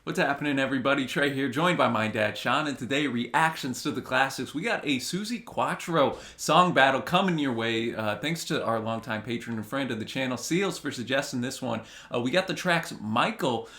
What's happening, everybody? Trey here, joined by my dad, Sean, and today, reactions to the classics. We got a Suzi Quatro song battle coming your way, thanks to our longtime patron and friend of the channel, Seals, for suggesting this one. We got the tracks Michael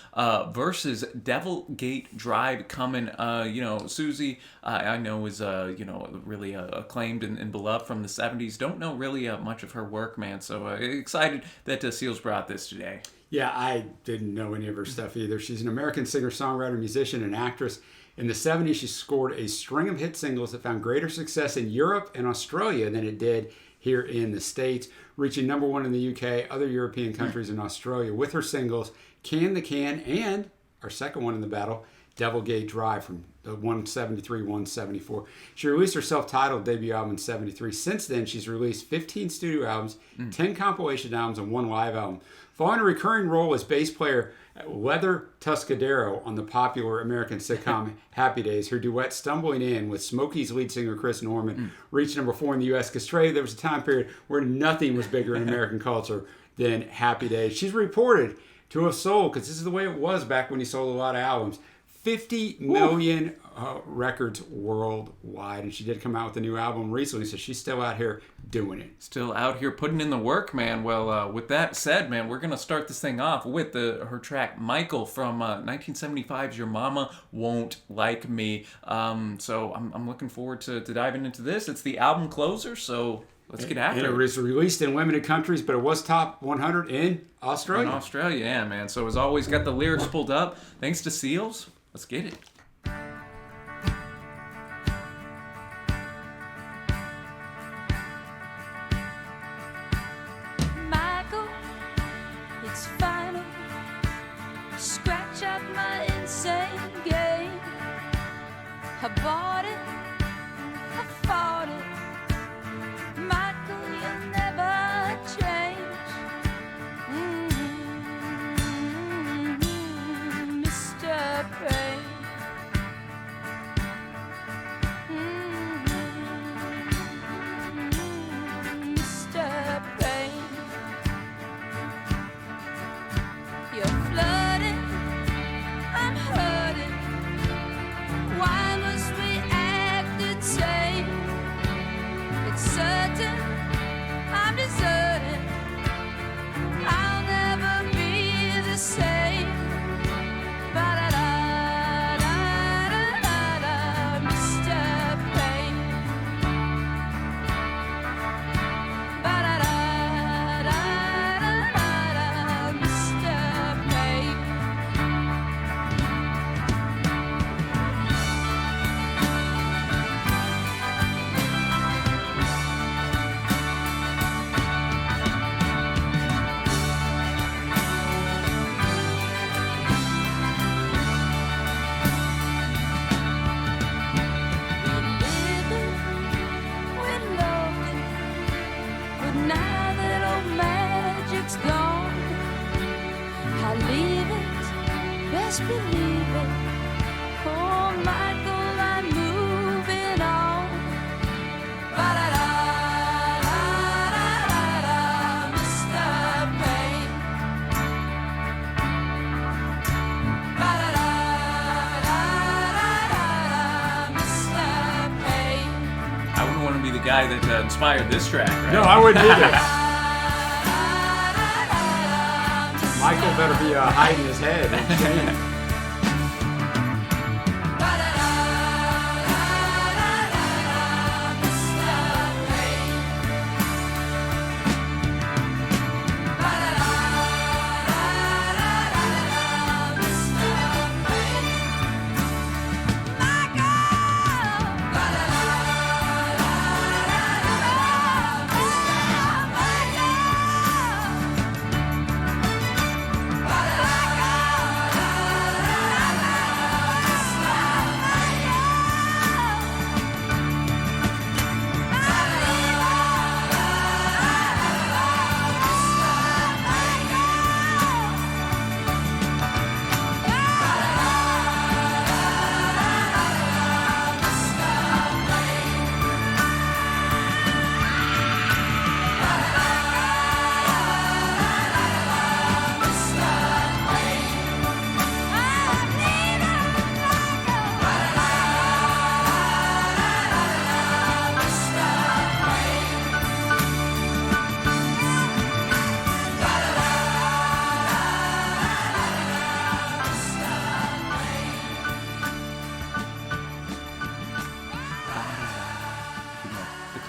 versus Devil Gate Drive coming. Suzi, I know is, really acclaimed and beloved from the 70s. Don't know really much of her work, man, so excited that Seals brought this today. Yeah, I didn't know any of her stuff either. She's an American singer, songwriter, musician, and actress. In the 70s, she scored a string of hit singles that found greater success in Europe and Australia than it did here in the States, reaching #1 in the UK, other European countries, and Australia with her singles Can the Can and our second one in the battle, Devil Gate Drive from 173, 174. She released her self-titled debut album in 73. Since then, she's released 15 studio albums, 10 compilation albums, and 1 live album. Following a recurring role as bass player Leather Tuscadero on the popular American sitcom Happy Days, her duet Stumbling In with Smokey's lead singer Chris Norman reached #4 in the U.S. because, Trey, there was a time period where nothing was bigger in American culture than Happy Days. She's reported to have sold, because this is the way it was back when he sold a lot of albums, 50 million records worldwide. And she did come out with a new album recently, so she's still out here doing it. Still out here putting in the work, man. Well, with that said, man, we're going to start this thing off with her track Michael from 1975's Your Mama Won't Like Me. So I'm looking forward to diving into this. It's the album closer, so let's get after it. And it was released in limited countries, but it was top 100 in Australia. In Australia, yeah, man. So as always, got the lyrics pulled up. Thanks to Seals. Let's get it. Michael, it's final. Scratch out my insane game. I bought it, I fought it. Michael, you'll never change. Mr. Pain. Mr. Pain. You're flooding, I'm hurting. Why must we act insane? It's certain I'm deserting. I'll never be the same. Ba-da-da-da-da-da, Mr. Pain. Ba-da-da-da-da-da, Mr. Pain. But now that old magic's gone, I leave it, best believe it. Oh, Michael, I'm moving on. Ba-da-da-da-da-da, Mr. Pain. Ba-da-da-da-da-da, Mr. Pain. I wouldn't want to be the guy that inspired this track, right? No, I wouldn't either. Michael better be hiding his head.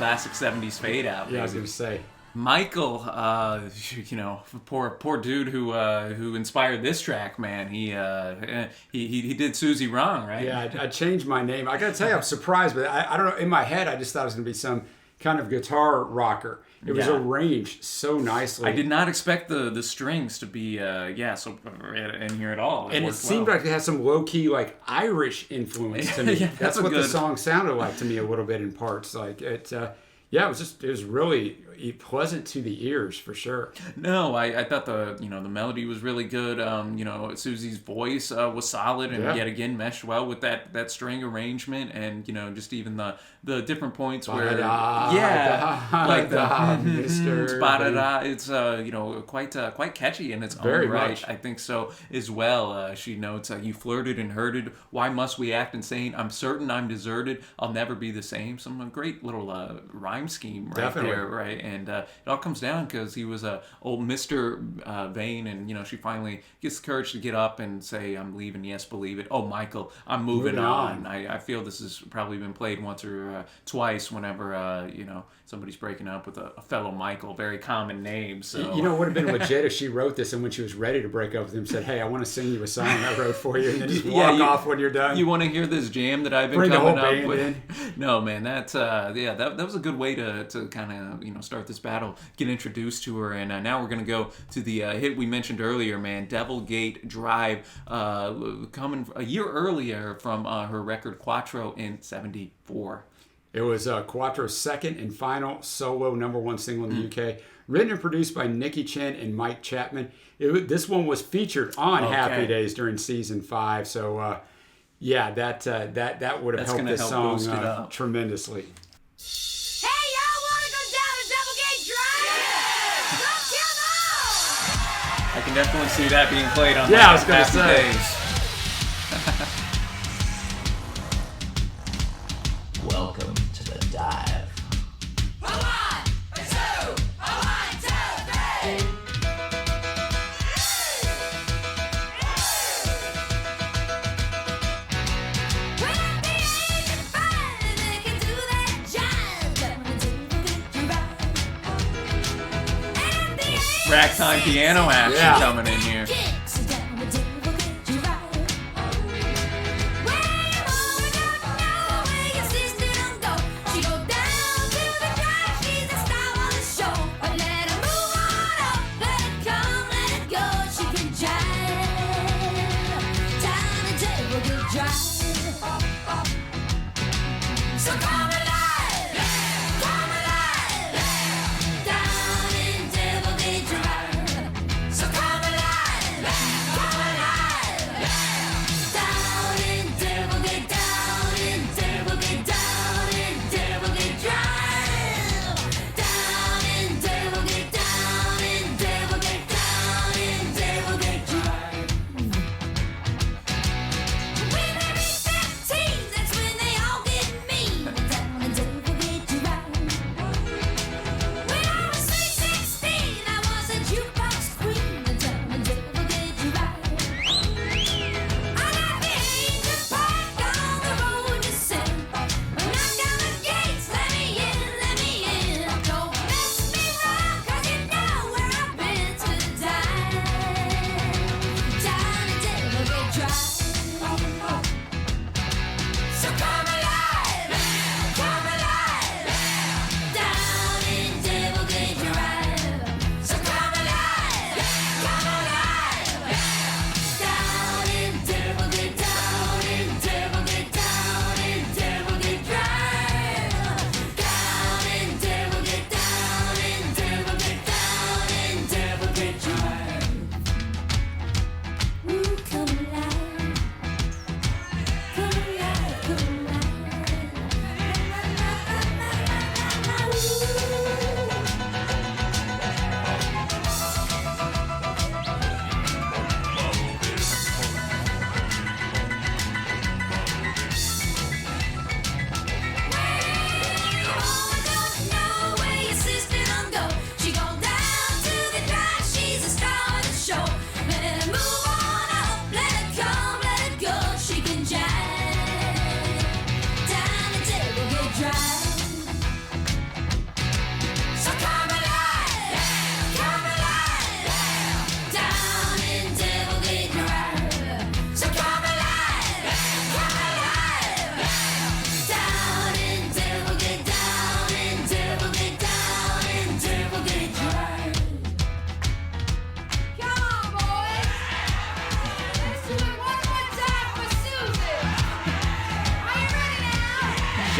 classic 70s fade out. Yeah, I was baby. gonna say. Michael, you know, poor dude who inspired this track, man. He did Susie wrong, right? Yeah, I changed my name. I gotta tell you, I'm surprised, but I don't know. In my head, I just thought it was gonna be some kind of guitar rocker. It was Yeah. arranged so nicely. I did not expect the strings to be so in here at all. And it worked seemed well. like it had some low key like Irish influence to me. Yeah, that's that's a what the good- song sounded like to me a little bit in parts. Like it, yeah, it was really pleasant to the ears for sure. No, I thought the melody was really good. You know, Susie's voice was solid and Yeah. yet again meshed well with that string arrangement, and you know, just even the different points where like the Mr. ba-da-da, it's you know, quite catchy in its Very own right. much. I think so as well. She notes, "You flirted and hurted. Why must we act insane? I'm certain I'm deserted. I'll never be the same." Some great little rhyme scheme right Definitely. there, right? And it all comes down because he was old Mr. Vain, and you know, she finally gets the courage to get up and say, "I'm leaving. Yes, believe it. Oh, Michael, I'm moving on." I feel this has probably been played once or twice whenever you know, somebody's breaking up with a fellow Michael, very common name. So You know, it would have been legit if she wrote this and when she was ready to break up with him, said, "Hey, I want to sing you a song I wrote for you," and then just walk off when you're done. You want to hear this jam that I've been Bring the coming whole up band with? in. No, man, that's that was a good way to kind of, you know, start this battle, get introduced to her, and now we're gonna go to the hit we mentioned earlier, man, Devil Gate Drive, coming a year earlier from her record Quattro in '74. It was Quattro's second and final solo #1 single in the UK, written and produced by Nicky Chen and Mike Chapman. This one was featured on Happy Days during season 5, so yeah, that would have That's helped gonna this help song boost it up. tremendously. Hey, y'all wanna go down to Double Gate Drive? Let's get on! I can definitely see that being played on Yeah, I was gonna Happy say. Days. Welcome to the dive. A 1, a 2, a 1, 2, 3. When at the age of 5, they can do that jive. And the age of Ragtime piano action Yeah. coming in here. kicks down the devil gate drive. When your mama don't know where your sister don't go, she go down to the drive. She's a star on the show. But let her move on up, let it come, let it go. She can jive down the devil gate drive. So come alive, down in Devil Gate Drive. So come alive, down in Devil Gate, down in Devil Gate, down in Devil Gate Drive. Down in Devil Gate, down in Devil Gate, down in Devil Gate Drive. When they reach 15, that's when they all get mean.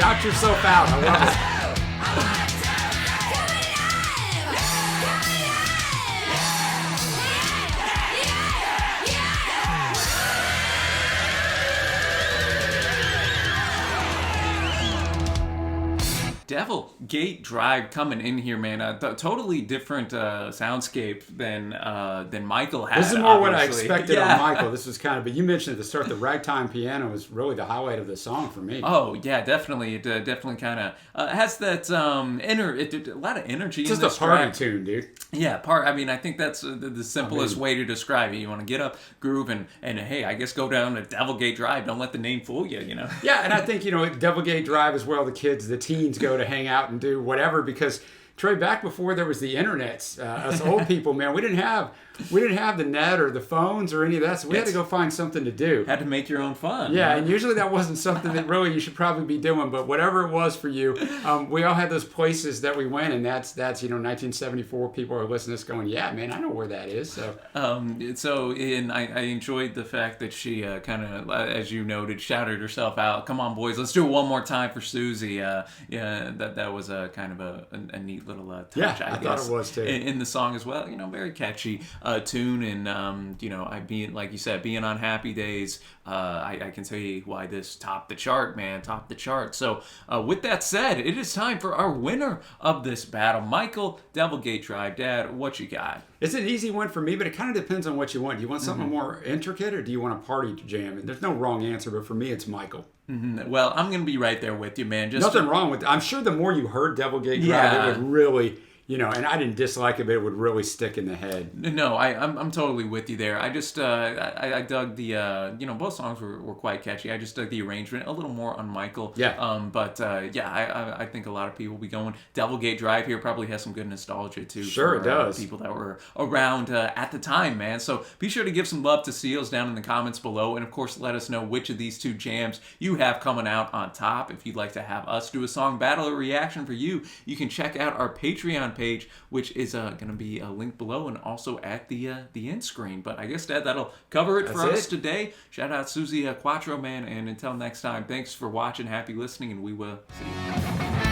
Shout yourself out. I love it. Devil Gate Drive coming in here, man. Totally different soundscape than Michael had. This is more what I obviously. expected Yeah. on Michael. This was kind of, but you mentioned at the start the ragtime piano was really the highlight of the song for me. Oh yeah, definitely. It definitely kind of has that a lot of energy. It's in just this a party track. tune, dude. Yeah, I mean, I think that's the simplest way to describe it. You want to get up, groove, and hey, I guess go down to Devil Gate Drive. Don't let the name fool you. You know. Yeah, and I think, Devil Gate Drive is where all the teens go to hang out and do whatever, because Trey, back before there was the internet, us old people, man, we didn't have the net or the phones or any of that, so we had to go find something to do. Had to make your own fun. Yeah, and usually that wasn't something that really you should probably be doing, but whatever it was for you, we all had those places that we went, and that's 1974. People are listening to this going, yeah, man, I know where that is. So, I enjoyed the fact that she kind of, as you noted, shouted herself out. Come on, boys, let's do it one more time for Suzi. Yeah, that was a kind of a neat little touch. Yeah, I thought guess, it was too. in the song as well. Very catchy tune, and I being, like you said, being on happy days. I can tell you why this topped the chart, man. Topped the chart. So with that said, it is time for our winner of this battle, Michael Devil Gate Drive. Dad, what you got? It's an easy one for me, but it kind of depends on what you want. Do you want something more intricate, or do you want a party jam? And there's no wrong answer, but for me, it's Michael. Well, I'm going to be right there with you, man. Just Nothing wrong with it. I'm sure the more you heard Devil Gate Drive, Yeah. it would really, and I didn't dislike it, but it would really stick in the head. No, I'm totally with you there. I just I dug the both songs were quite catchy. I just dug the arrangement a little more on Michael. Yeah. I think a lot of people will be going Devil Gate Drive here. Probably has some good nostalgia too. Sure, for, it does. People that were around at the time, man. So be sure to give some love to Seals down in the comments below, and of course let us know which of these two jams you have coming out on top. If you'd like to have us do a song battle or reaction for you, you can check out our Patreon page, which is going to be a link below and also at the end screen. But I guess, Dad, that'll cover it for us today. Shout out Suzi Quatro, man, and until next time, thanks for watching, happy listening, and we will see you.